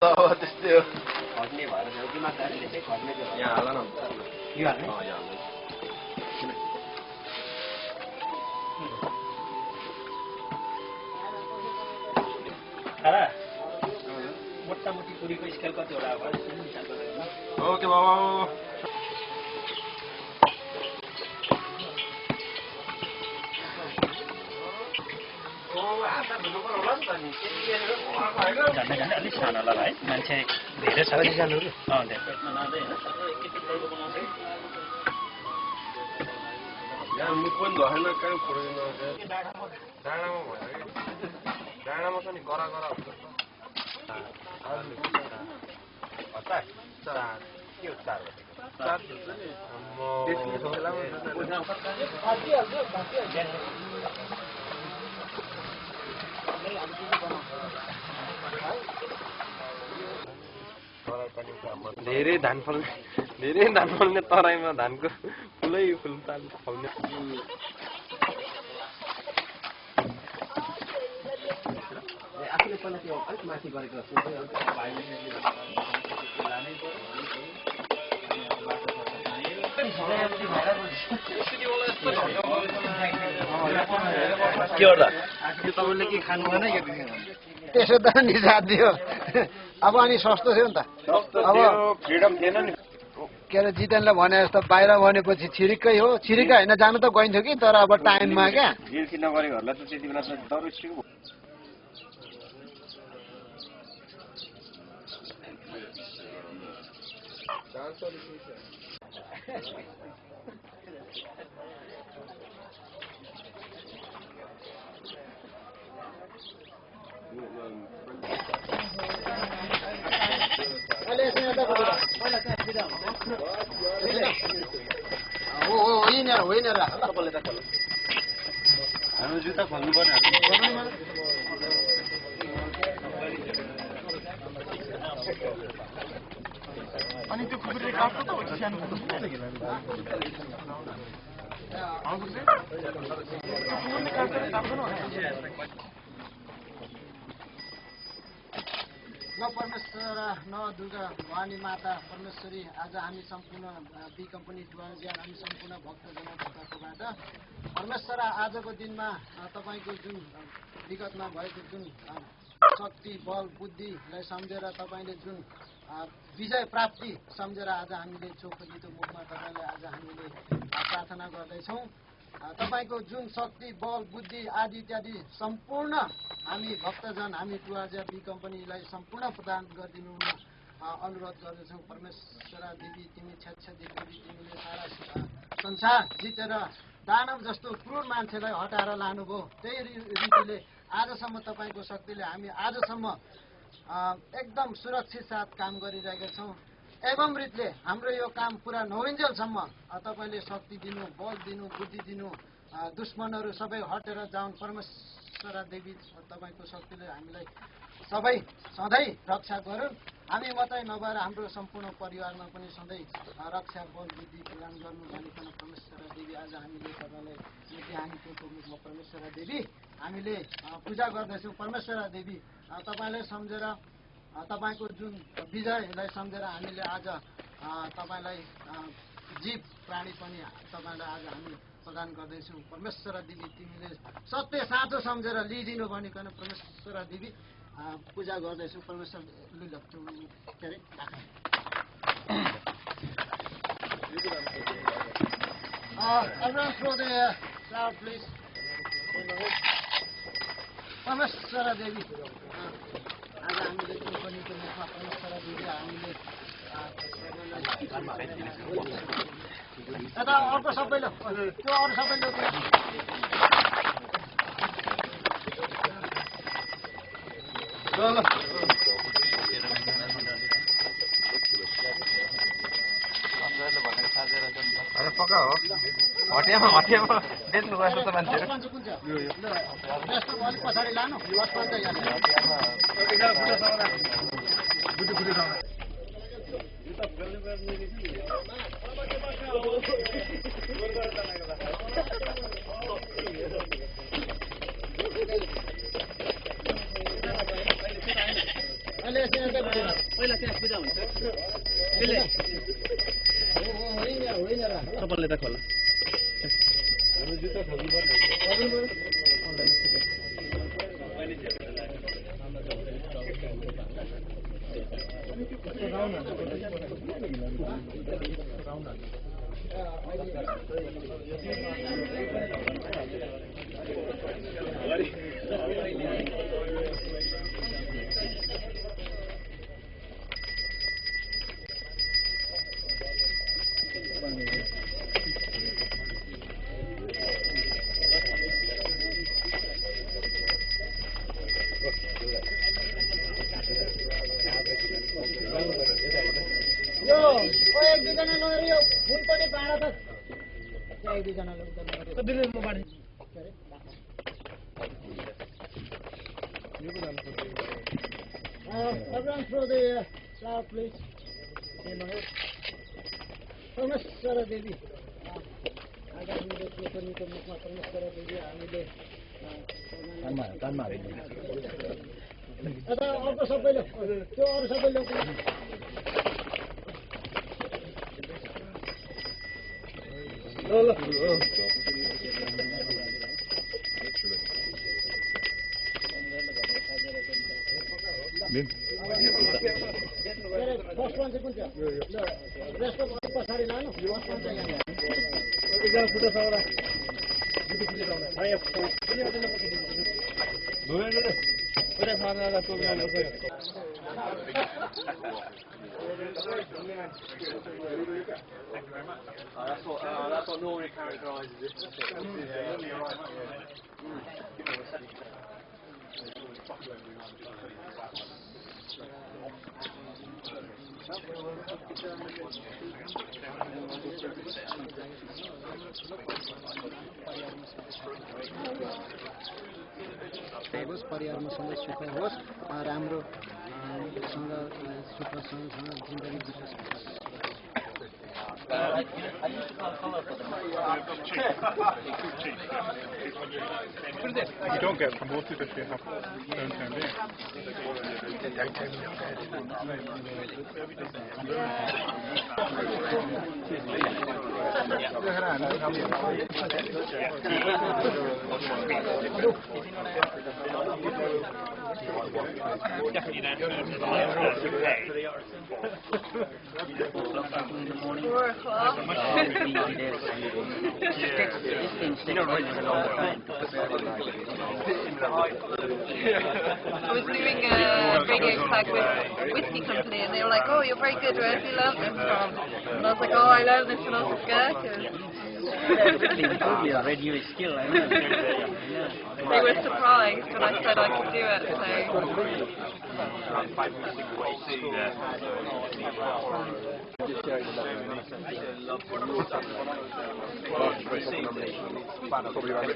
त्यस्तै हो खट्ने भएर जाऊ कि माताले चाहिँ खट्ने चाहिँ यहाँ हाल न यो हाल्ने खारा मोटामोटी पुरीको स्केल कतिवटा हो ओके बाबा अलिक सानो होला है मान्छे धेरै छ सानो मुख पनि धरेन कहाँ फोडेन डाँडामा भयो डाँडामा छ नि करा करा हुन्छ के हो चार धेरै धान फल्ने तराईमा धानको फुलै फुल फल्ने आफूले पहिला त्यो अलिक माथि गरेको के गर्दा तपाईँले के खानु भएन त्यसो त नि साथी हो अब अनि सस्तो थियो नि त अब फ्रिडम थिएन नि के अरे जितेनले भने जस्तो बाहिर भनेपछि छिरिक्कै हो छिरिक्कै होइन जानु त गइन्थ्यो कि तर अब टाइममा क्या गिर्खी नगरेकोहरूलाई त त्यति बेला डर उठ्यो होइन हाम्रो जुत्ता खोल्नु पर्यो अनि त्यो खुकुरीले काट्छ त सानो न परमेश्वर न दुर्गा भवानी माता परमेश्वरी आज हामी सम्पूर्ण बी कम्पनी डुवालजिया हामी सम्पूर्ण भक्तजनबाट परमेश्वर आजको दिनमा तपाईँको जुन विगतमा भएको जुन शक्ति बल बुद्धिलाई सम्झेर तपाईँले जुन विजय प्राप्ति सम्झेर आज हामीले चोखोलीको मुखमा तपाईँलाई आज हामीले प्रार्थना गर्दैछौँ तपाईँको जुन शक्ति बल बुद्धि आदि इत्यादि सम्पूर्ण हामी भक्तजन हामी डुवालजिया बी कम्पनीलाई सम्पूर्ण प्रदान गरिदिनु अनुरोध गर्दछौँ परमेश्वर देवी तिमी छेदी देवी तिमीले सारा संसार जितेर दानव जस्तो क्रूर मान्छेलाई हटाएर लानुभयो त्यही रीतिले आजसम्म तपाईँको शक्तिले हामी आजसम्म एकदम सुरक्षित साथ काम गरिरहेका छौँ एवं रीतिले हाम्रो यो काम पुरा नहुन्जेलसम्म तपाईँले शक्ति दिनु बल दिनु बुद्धि दिनु दुश्मनहरू सबै हटेर जाउन् परमेश्वर देवी तपाईँको शक्तिले हामीलाई सबै सधैँ रक्षा गरून् हामी मात्रै नभएर हाम्रो सम्पूर्ण परिवारमा पनि सधैँ रक्षा बल बुद्धि प्रदान गर्नु भनिकन परमेश्वर देवी आज हामीले तपाईँलाई नित्याहानीको मुखमा परमेश्वर देवी हामीले पूजा गर्दैछौँ परमेश्वर देवी तपाईँलाई सम्झेर तपाईँको जुन विजयलाई सम्झेर हामीले आज तपाईँलाई जीव प्राणी पनि तपाईँलाई आज हामी प्रदान गर्दैछौँ परमेश्वर देवी तिमीले सत्य साँचो सम्झेर लिइदिनु भनिकन परमेश्वर देवी पूजा गर्दैछौँ परमेश्वर के अरे everyone throw the flower please परमेश्वर देवी आज हामीले चोखनीको मुखमा परमेश्वर देवी हामीले यता अर्को सबैले त्यो अरू सबैले अरे पक्का हो हटियामा बेच्नु गएको त मान्छेहरू अलिक पछाडि लानु अहिले खोल यता खोल यो एक दुईजना लगेर यो फुल पनि बाँडा त एक दुईजना Everyone throw the flower, please. परमेश्वर देवी आगामी लेखनीको मुखमा परमेश्वर देवी हामीले यता अर्को सबैले त्यो अरू सबैले फर्स्ट वान चाहिँ कुन चाहिँ रेस्ट अफ अलिक पछाडि लानु फर्स्ट वान चाहिँ यहाँ That's what normally characterises it. होस् परिवारमा सधैँ सुख होस् राम्रोसँग सुखसँग जिन्दगी बिताओस् You don't get promoted if you have downtown there. I was doing a radio tag with a whiskey company and they were like, oh, you're very good, where did you learn this from? And I was like, oh, I learned this when I was a Gherkin. radio skill, I know. They were surprised when I said I could do it, so...